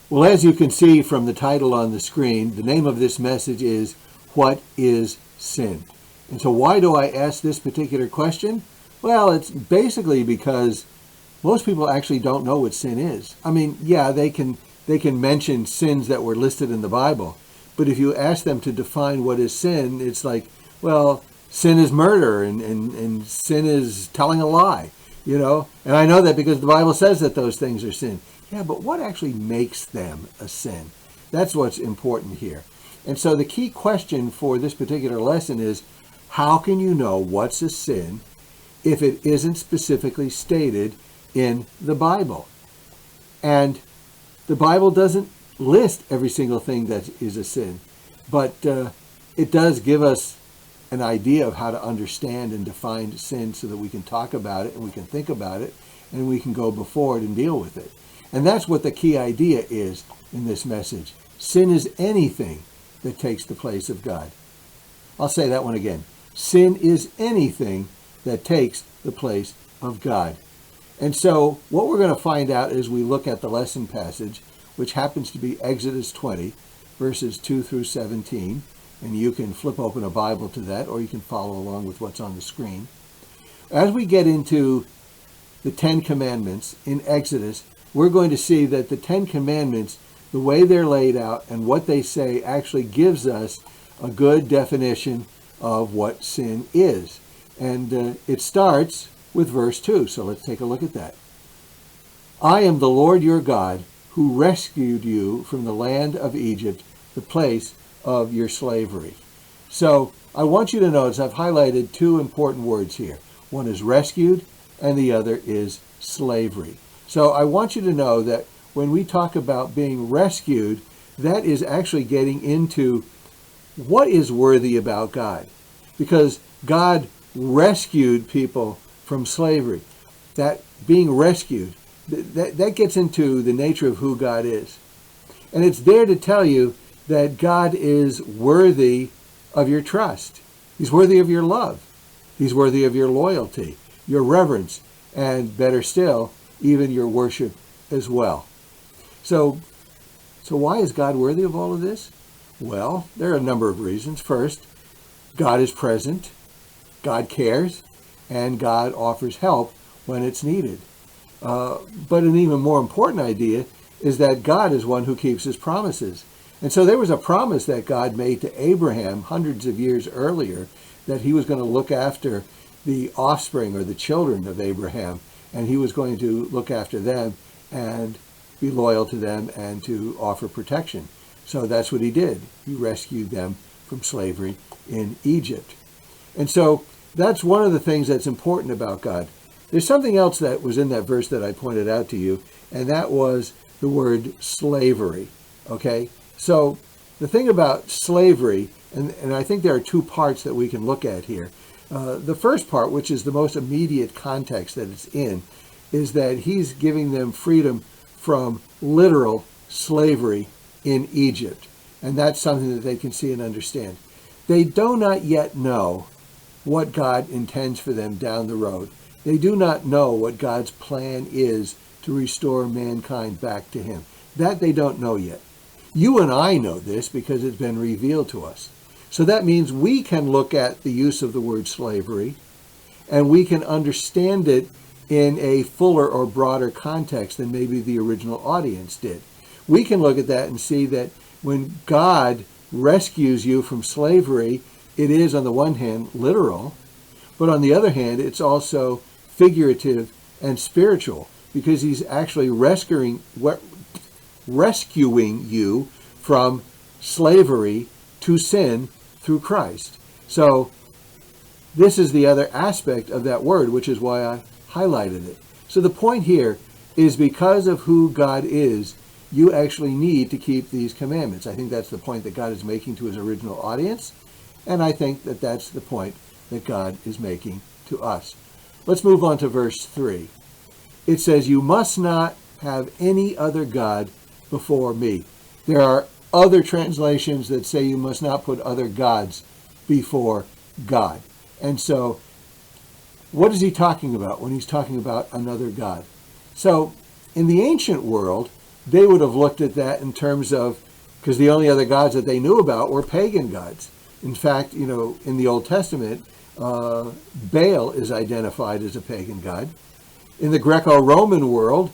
Well, as you can see from the title on the screen, the name of this message is, What is Sin? And so why do I ask this particular question? Well, it's basically because most people actually don't know what sin is. I mean, yeah, they can mention sins that were listed in the Bible, but if you ask them to define what is sin, it's like, well, sin is murder and sin is telling a lie, And I know that because the Bible says that those things are sin. Yeah, but what actually makes them a sin? That's what's important here. And so the key question for this particular lesson is, how can you know what's a sin if it isn't specifically stated in the Bible? And the Bible doesn't list every single thing that is a sin, but it does give us an idea of how to understand and define sin so that we can talk about it and we can think about it and we can go before it and deal with it. And that's what the key idea is in this message. Sin is anything that takes the place of God. I'll say that one again. Sin is anything that takes the place of God. And so what we're going to find out as we look at the lesson passage, which happens to be Exodus 20, verses 2 through 17, and you can flip open a Bible to that, or you can follow along with what's on the screen. As we get into the Ten Commandments in Exodus, we're going to see that the Ten Commandments, the way they're laid out and what they say, actually gives us a good definition of what sin is. And it starts with verse 2, so let's take a look at that. I am the Lord your God, who rescued you from the land of Egypt, the place of your slavery. So I want you to notice I've highlighted two important words here. One is rescued, and the other is slavery. So I want you to know that when we talk about being rescued, that is actually getting into what is worthy about God. Because God rescued people from slavery. That being rescued, that gets into the nature of who God is. And it's there to tell you that God is worthy of your trust. He's worthy of your love. He's worthy of your loyalty, your reverence, and better still, even your worship as well. So why is God worthy of all of this? Well, there are a number of reasons. First, God is present, God cares, and God offers help when it's needed. But an even more important idea is that God is one who keeps his promises. And so there was a promise that God made to Abraham hundreds of years earlier that he was going to look after the offspring or the children of Abraham, and he was going to look after them and be loyal to them and to offer protection. So that's what he did. He rescued them from slavery in Egypt. And so that's one of the things that's important about God. There's something else that was in that verse that I pointed out to you, and that was the word slavery. Okay? So the thing about slavery, and I think there are two parts that we can look at here. The first part, which is the most immediate context that it's in, is that he's giving them freedom from literal slavery in Egypt. And that's something that they can see and understand. They do not yet know what God intends for them down the road. They do not know what God's plan is to restore mankind back to him. That they don't know yet. You and I know this because it's been revealed to us. So that means we can look at the use of the word slavery and we can understand it in a fuller or broader context than maybe the original audience did. We can look at that and see that when God rescues you from slavery, it is on the one hand literal, but on the other hand, it's also figurative and spiritual because he's actually rescuing you from slavery to sin through Christ. So this is the other aspect of that word, which is why I highlighted it. So the point here is because of who God is, you actually need to keep these commandments. I think that's the point that God is making to his original audience, and I think that that's the point that God is making to us. Let's move on to verse 3. It says, you must not have any other God before me. There are other translations that say you must not put other gods before God. And so, what is he talking about when he's talking about another God? So, in the ancient world, they would have looked at that in terms of, because the only other gods that they knew about were pagan gods. In fact, in the Old Testament, Baal is identified as a pagan god. In the Greco-Roman world,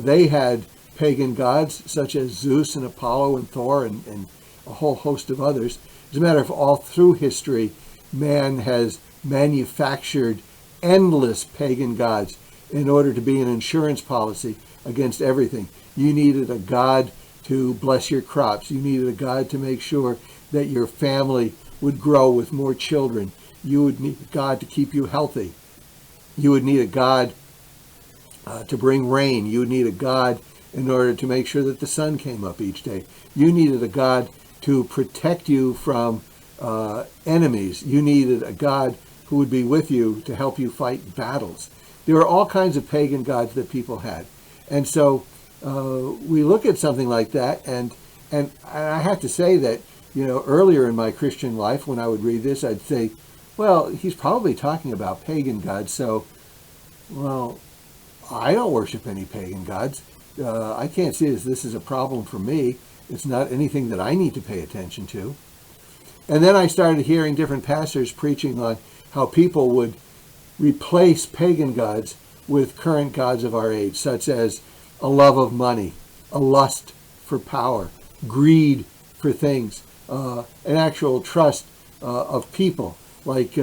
they had pagan gods such as Zeus and Apollo and Thor and a whole host of others. As a matter of all through history, man has manufactured endless pagan gods in order to be an insurance policy against everything. You needed a god to bless your crops. You needed a god to make sure that your family would grow with more children. You would need a god to keep you healthy. You would need a god to bring rain. You would need a god in order to make sure that the sun came up each day. You needed a god to protect you from enemies. You needed a god who would be with you to help you fight battles. There are all kinds of pagan gods that people had. And so we look at something like that, and I have to say that, earlier in my Christian life, when I would read this, I'd say, well, he's probably talking about pagan gods, so, well, I don't worship any pagan gods. I can't see this is a problem for me. It's not anything that I need to pay attention to. And then I started hearing different pastors preaching on how people would replace pagan gods with current gods of our age, such as a love of money, a lust for power, greed for things, an actual trust of people like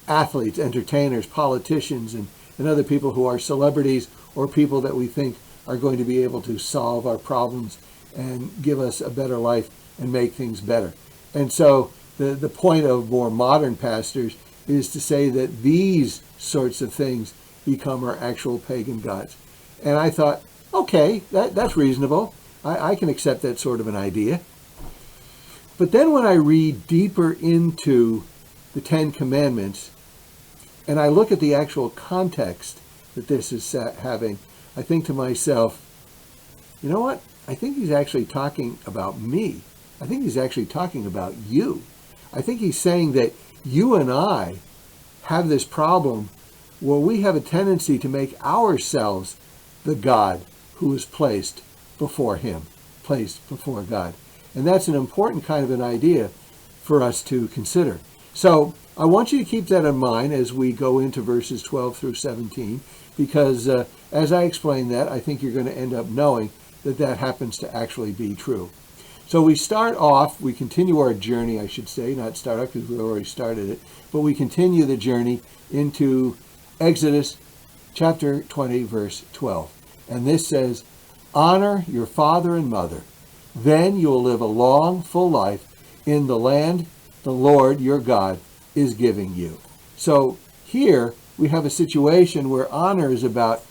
athletes, entertainers, politicians, and other people who are celebrities or people that we think are going to be able to solve our problems and give us a better life and make things better. And so the point of more modern pastors is to say that these sorts of things become our actual pagan gods. And I thought, okay, that's reasonable. I can accept that sort of an idea. But then when I read deeper into the Ten Commandments, and I look at the actual context that this is having, I think to myself, you know what? I think he's actually talking about me. I think he's actually talking about you. I think he's saying that you and I have this problem where we have a tendency to make ourselves the God who is placed before him, placed before God. And that's an important kind of an idea for us to consider. So I want you to keep that in mind as we go into verses 12 through 17, because as I explain that, I think you're going to end up knowing that that happens to actually be true. So we start off, we continue our journey, I should say, not start off because we already started it, but we continue the journey into Exodus chapter 20, verse 12. And this says, honor your father and mother. Then you will live a long, full life in the land the Lord your God is giving you. So here we have a situation where honor is about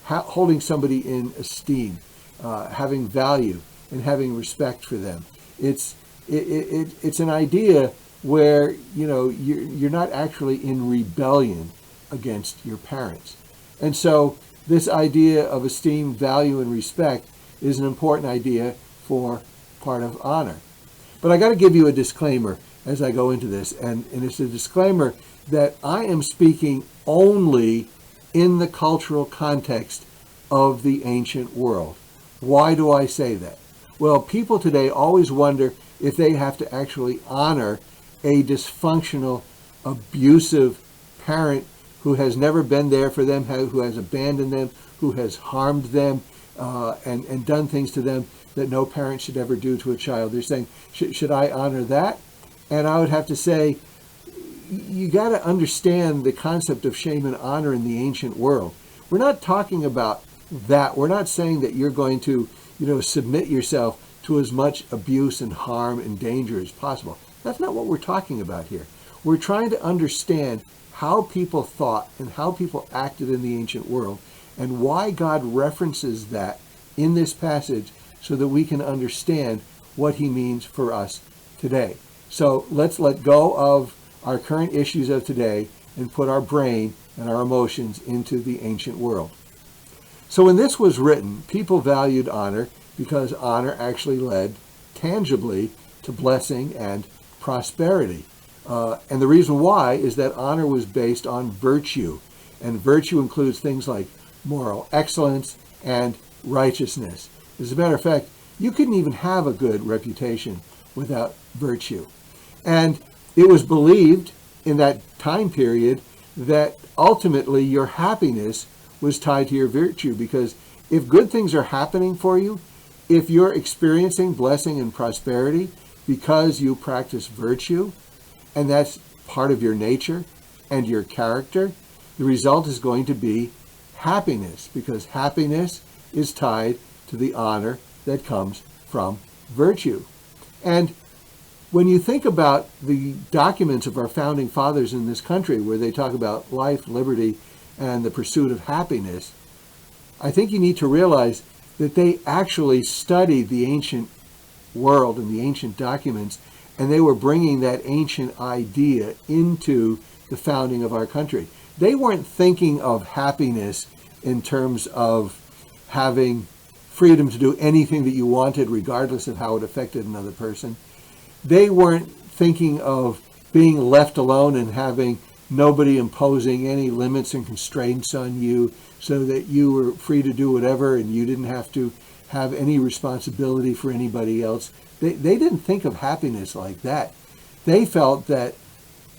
holding somebody in esteem, having value, and having respect for them. It's an idea where you're not actually in rebellion against your parents. And so this idea of esteem, value, and respect is an important idea for part of honor. But I got to give you a disclaimer as I go into this, and it's a disclaimer that I am speaking only in the cultural context of the ancient world. Why do I say that? Well, people today always wonder if they have to actually honor a dysfunctional, abusive parent who has never been there for them, who has abandoned them, who has harmed them, and done things to them that no parent should ever do to a child. They're saying, should I honor that? And I would have to say, you got to understand the concept of shame and honor in the ancient world. We're not talking about that. We're not saying that you're going to, submit yourself to as much abuse and harm and danger as possible. That's not what we're talking about here. We're trying to understand how people thought and how people acted in the ancient world and why God references that in this passage so that we can understand what he means for us today. So let's let go of our current issues of today and put our brain and our emotions into the ancient world. So when this was written, people valued honor because honor actually led tangibly to blessing and prosperity. And the reason why is that honor was based on virtue. And virtue includes things like moral excellence and righteousness. As a matter of fact, you couldn't even have a good reputation without virtue. And it was believed in that time period that ultimately your happiness was tied to your virtue, because if good things are happening for you, if you're experiencing blessing and prosperity because you practice virtue, and that's part of your nature and your character, the result is going to be happiness, because happiness is tied to the honor that comes from virtue. And when you think about the documents of our founding fathers in this country, where they talk about life, liberty, and the pursuit of happiness, I think you need to realize that they actually studied the ancient world and the ancient documents, and they were bringing that ancient idea into the founding of our country. They weren't thinking of happiness in terms of having freedom to do anything that you wanted, regardless of how it affected another person. They weren't thinking of being left alone and having nobody imposing any limits and constraints on you so that you were free to do whatever and you didn't have to have any responsibility for anybody else. They didn't think of happiness like that. They felt that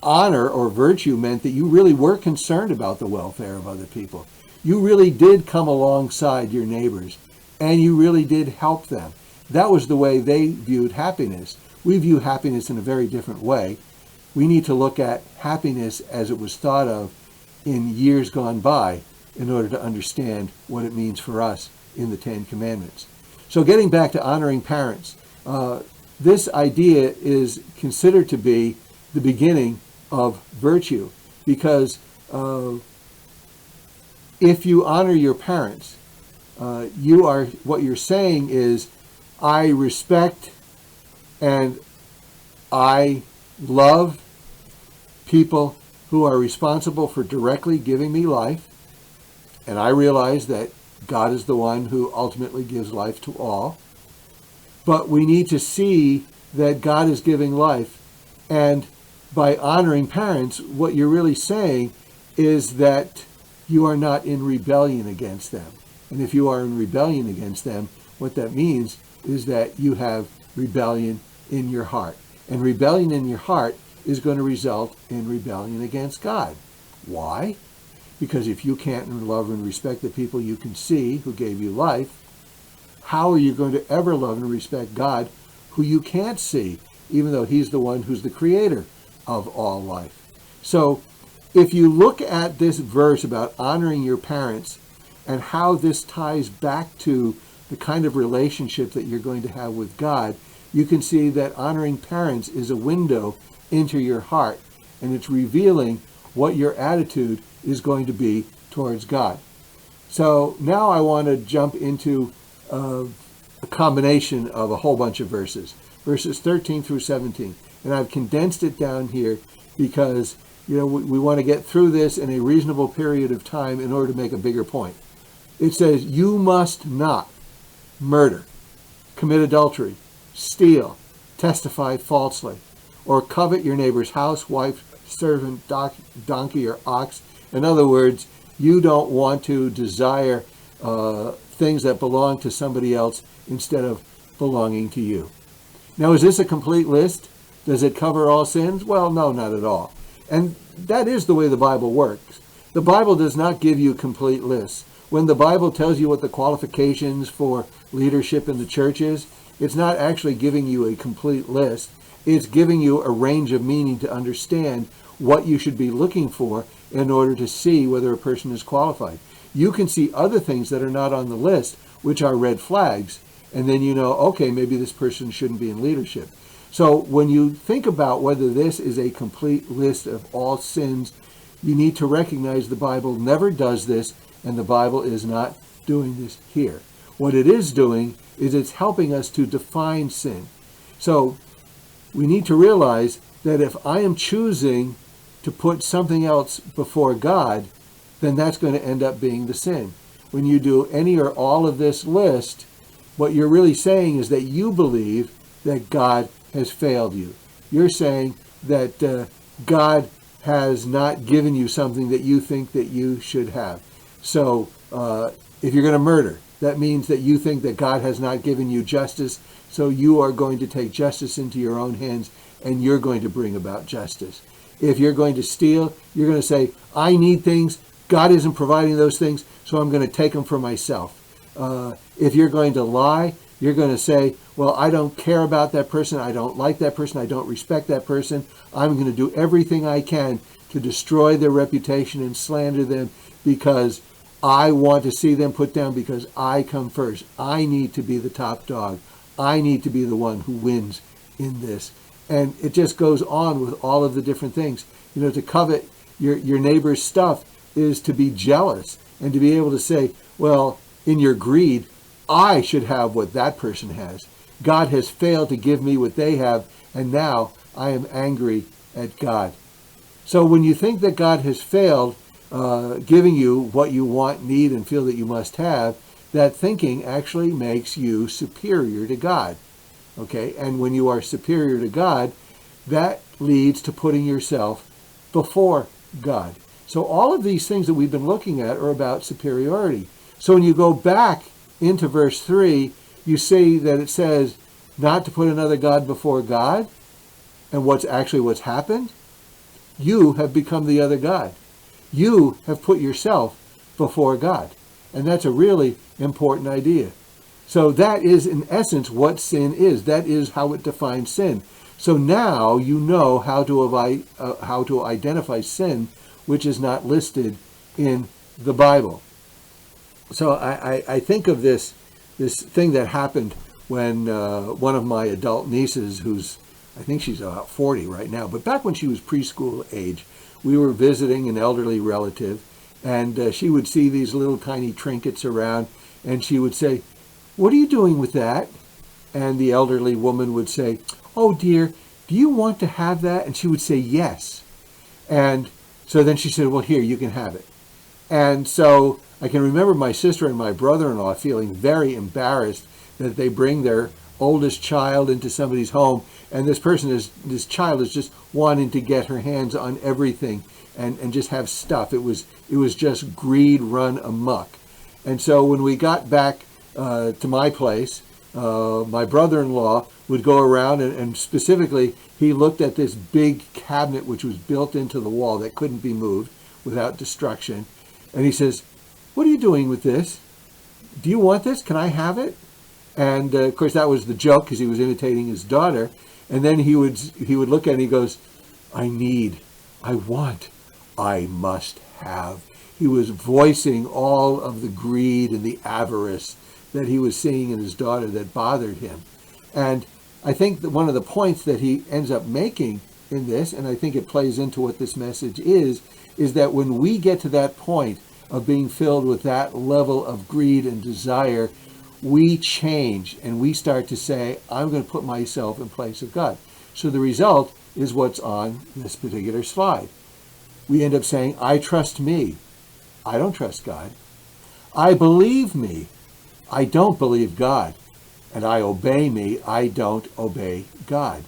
honor or virtue meant that you really were concerned about the welfare of other people. You really did come alongside your neighbors, and you really did help them. That was the way they viewed happiness. We view happiness in a very different way. We need to look at happiness as it was thought of in years gone by in order to understand what it means for us in the Ten Commandments. So getting back to honoring parents, this idea is considered to be the beginning of virtue, because if you honor your parents, what you're saying is, I respect and I love people who are responsible for directly giving me life, and I realize that God is the one who ultimately gives life to all. But we need to see that God is giving life, and by honoring parents, what you're really saying is that you are not in rebellion against them. And if you are in rebellion against them, what that means is that you have rebellion in your heart. And rebellion in your heart is going to result in rebellion against God. Why? Because if you can't love and respect the people you can see who gave you life, how are you going to ever love and respect God who you can't see, even though he's the one who's the creator of all life? So if you look at this verse about honoring your parents and how this ties back to the kind of relationship that you're going to have with God, you can see that honoring parents is a window into your heart, and it's revealing what your attitude is going to be towards God. So now I want to jump into a combination of a whole bunch of verses 13 through 17. And I've condensed it down here because, we want to get through this in a reasonable period of time in order to make a bigger point. It says, you must not murder, commit adultery, steal, testify falsely, or covet your neighbor's house, wife, servant, donkey, or ox. In other words, you don't want to desire things that belong to somebody else instead of belonging to you. Now, is this a complete list? Does it cover all sins? Well, no, not at all. And that is the way the Bible works. The Bible does not give you complete lists. When the Bible tells you what the qualifications for leadership in the church is, it's not actually giving you a complete list. It's giving you a range of meaning to understand what you should be looking for in order to see whether a person is qualified. You can see other things that are not on the list, which are red flags, and then you know, okay, maybe this person shouldn't be in leadership. So when you think about whether this is a complete list of all sins, you need to recognize the Bible never does this, and the Bible is not doing this here. What it is doing is it's helping us to define sin. So we need to realize that if I am choosing to put something else before God, then that's going to end up being the sin. When you do any or all of this list, what you're really saying is that you believe that God has failed you. You're saying that God has not given you something that you think that you should have. So if you're going to murder, that means that you think that God has not given you justice, so you are going to take justice into your own hands and you're going to bring about justice. If you're going to steal, you're going to say, I need things, God isn't providing those things, so I'm going to take them for myself. If you're going to lie, you're going to say, well, I don't care about that person, I don't like that person, I don't respect that person, I'm going to do everything I can to destroy their reputation and slander them because I want to see them put down because I come first. I need to be the top dog. I need to be the one who wins in this. And it just goes on with all of the different things. You know, to covet your neighbor's stuff is to be jealous and to be able to say, well, in your greed, I should have what that person has. God has failed to give me what they have, and now I am angry at God. So when you think that God has failed giving you what you want, need, and feel that you must have, that thinking actually makes you superior to God. Okay, and when you are superior to God, that leads to putting yourself before God. So all of these things that we've been looking at are about superiority. So when you go back into verse 3, you see that it says not to put another God before God. And what's happened? You have become the other God. You have put yourself before God. And that's a really important idea. So that is, in essence, what sin is. That is how it defines sin. So now you know how to identify sin, which is not listed in the Bible. So I think of this thing that happened when one of my adult nieces, who's, I think she's about 40 right now, but back when she was preschool age, we were visiting an elderly relative, and she would see these little tiny trinkets around, and she would say, "What are you doing with that?" And the elderly woman would say, "Oh dear, do you want to have that?" And she would say, "Yes." And so then she said, "Well, here, you can have it." And so I can remember my sister and my brother-in-law feeling very embarrassed that they bring their oldest child into somebody's home, and this child is just wanting to get her hands on everything and just have stuff. It was just greed run amok. And so when we got back to my place, my brother-in-law would go around and specifically he looked at this big cabinet which was built into the wall that couldn't be moved without destruction. And he says, "What are you doing with this? Do you want this? Can I have it?" And of course that was the joke because he was imitating his daughter. And then he would look at it and he goes, "I need, I want, I must have." He was voicing all of the greed and the avarice that he was seeing in his daughter that bothered him. And I think that one of the points that he ends up making in this, and I think it plays into what this message is that when we get to that point of being filled with that level of greed and desire, we change and we start to say, I'm going to put myself in place of God. So the result is what's on this particular slide. We end up saying, I trust me. I don't trust God. I believe me. I don't believe God. And I obey me. I don't obey God.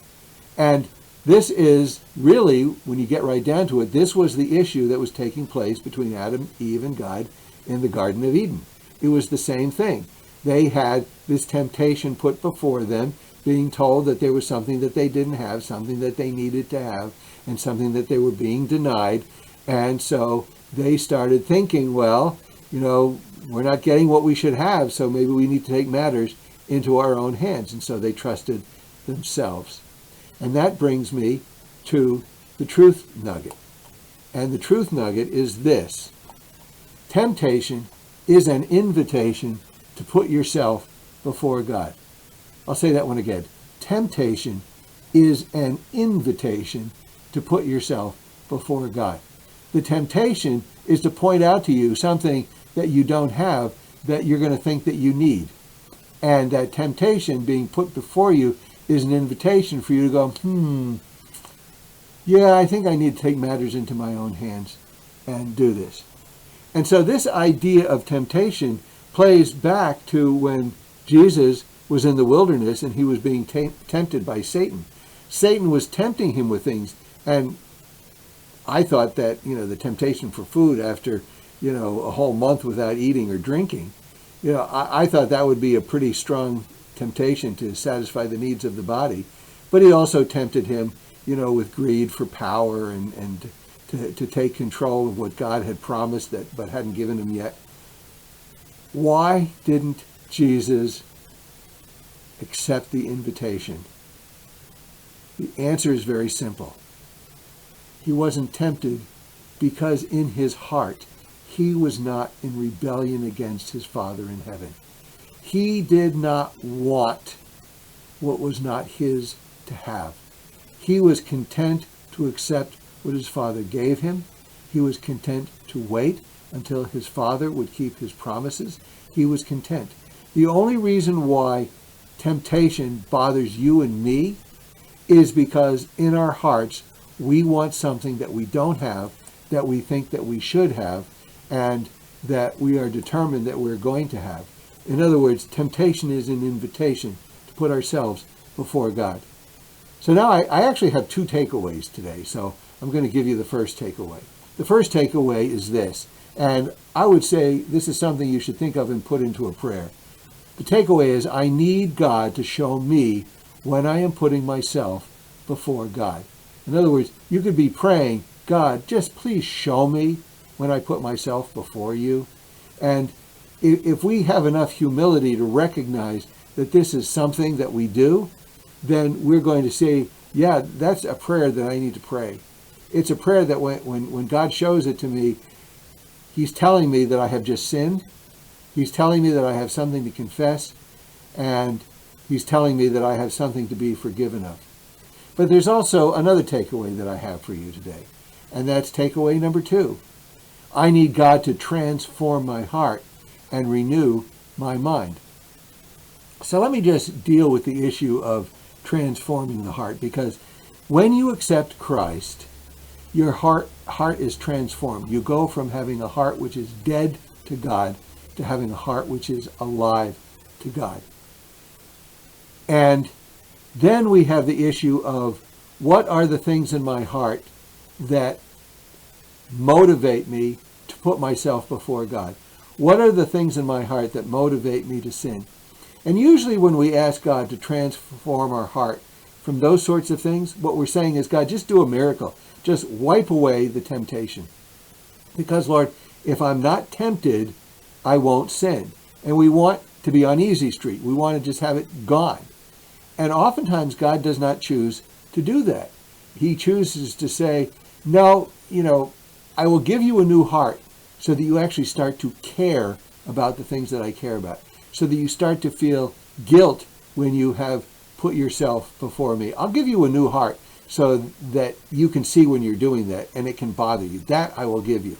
And this is really, when you get right down to it, this was the issue that was taking place between Adam, Eve, and God in the Garden of Eden. It was the same thing. They had this temptation put before them, being told that there was something that they didn't have, something that they needed to have, and something that they were being denied. And so they started thinking, well, we're not getting what we should have, so maybe we need to take matters into our own hands. And so they trusted themselves. And that brings me to the truth nugget. And the truth nugget is this. Temptation is an invitation to put yourself before God. I'll say that one again. Temptation is an invitation to put yourself before God. The temptation is to point out to you something that you don't have that you're going to think that you need. And that temptation being put before you is an invitation for you to go, yeah, I think I need to take matters into my own hands and do this. And so this idea of temptation plays back to when Jesus was in the wilderness and he was being tempted by Satan. Satan was tempting him with things. And I thought that, the temptation for food after, a whole month without eating or drinking, I thought that would be a pretty strong temptation to satisfy the needs of the body. But he also tempted him, with greed for power and to take control of what God had promised but hadn't given him yet. Why didn't Jesus accept the invitation? The answer is very simple. He wasn't tempted because in his heart he was not in rebellion against his Father in heaven. He did not want what was not his to have. He was content to accept what his Father gave him. He was content to wait until his Father would keep his promises. He was content. The only reason why temptation bothers you and me is because in our hearts we want something that we don't have, that we think that we should have, and that we are determined that we're going to have. In other words, temptation is an invitation to put ourselves before God. So now I actually have two takeaways today, so I'm going to give you the first takeaway. The first takeaway is this, and I would say this is something you should think of and put into a prayer. The takeaway is I need God to show me when I am putting myself before God. In other words, you could be praying, God, just please show me when I put myself before you. And if we have enough humility to recognize that this is something that we do, then we're going to say, yeah, that's a prayer that I need to pray. It's a prayer that when God shows it to me, he's telling me that I have just sinned. He's telling me that I have something to confess. And he's telling me that I have something to be forgiven of. But there's also another takeaway that I have for you today. And that's takeaway number 2. I need God to transform my heart and renew my mind. So let me just deal with the issue of transforming the heart, because when you accept Christ, your heart is transformed. You go from having a heart which is dead to God to having a heart which is alive to God. And then we have the issue of what are the things in my heart that motivate me to put myself before God? What are the things in my heart that motivate me to sin? And usually when we ask God to transform our heart from those sorts of things, what we're saying is, God, just do a miracle. Just wipe away the temptation. Because, Lord, if I'm not tempted, I won't sin. And we want to be on easy street. We want to just have it gone. And oftentimes God does not choose to do that. He chooses to say, no, I will give you a new heart so that you actually start to care about the things that I care about. So that you start to feel guilt when you have put yourself before me. I'll give you a new heart so that you can see when you're doing that and it can bother you. That I will give you.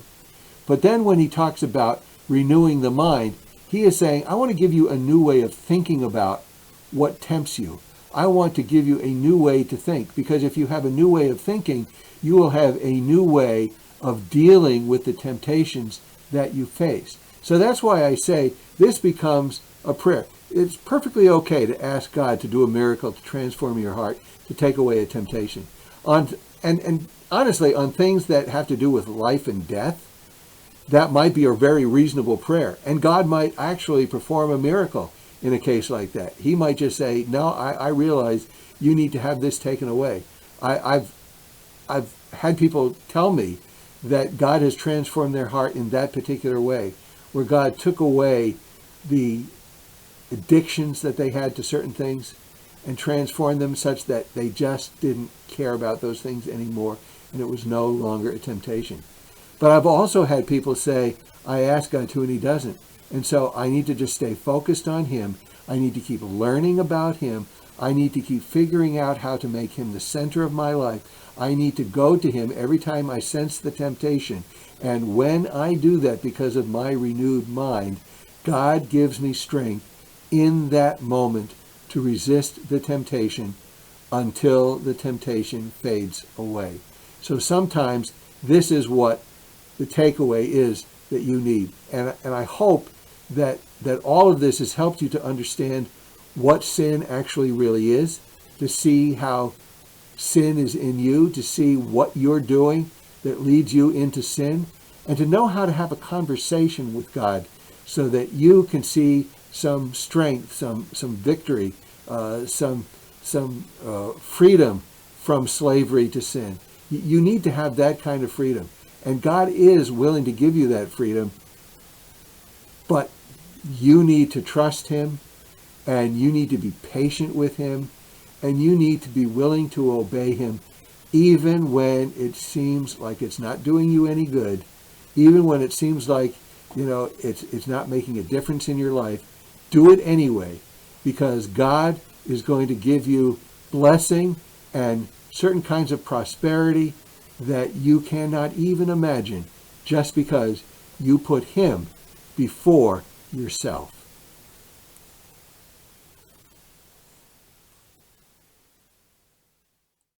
But then when he talks about renewing the mind, he is saying, I want to give you a new way of thinking about what tempts you. I want to give you a new way to think, because if you have a new way of thinking, you will have a new way of dealing with the temptations that you face. So that's why I say this becomes a prayer. It's perfectly okay to ask God to do a miracle to transform your heart, to take away a temptation. And honestly, on things that have to do with life and death, that might be a very reasonable prayer. And God might actually perform a miracle in a case like that. He might just say, no, I realize you need to have this taken away. I've had people tell me that God has transformed their heart in that particular way, where God took away the addictions that they had to certain things and transformed them such that they just didn't care about those things anymore, and it was no longer a temptation. But I've also had people say, I ask God to and he doesn't. And so I need to just stay focused on him. I need to keep learning about him. I need to keep figuring out how to make him the center of my life. I need to go to him every time I sense the temptation. And when I do that, because of my renewed mind, God gives me strength in that moment to resist the temptation until the temptation fades away. So sometimes this is what the takeaway is that you need. And I hope that all of this has helped you to understand what sin actually really is, to see how sin is in you, to see what you're doing that leads you into sin, and to know how to have a conversation with God so that you can see some strength, some victory, some freedom from slavery to sin. You need to have that kind of freedom. And God is willing to give you that freedom, but you need to trust him, and you need to be patient with him, and you need to be willing to obey him even when it seems like it's not doing you any good, even when it seems like, it's not making a difference in your life. Do it anyway, because God is going to give you blessing and certain kinds of prosperity that you cannot even imagine, just because you put him before yourself.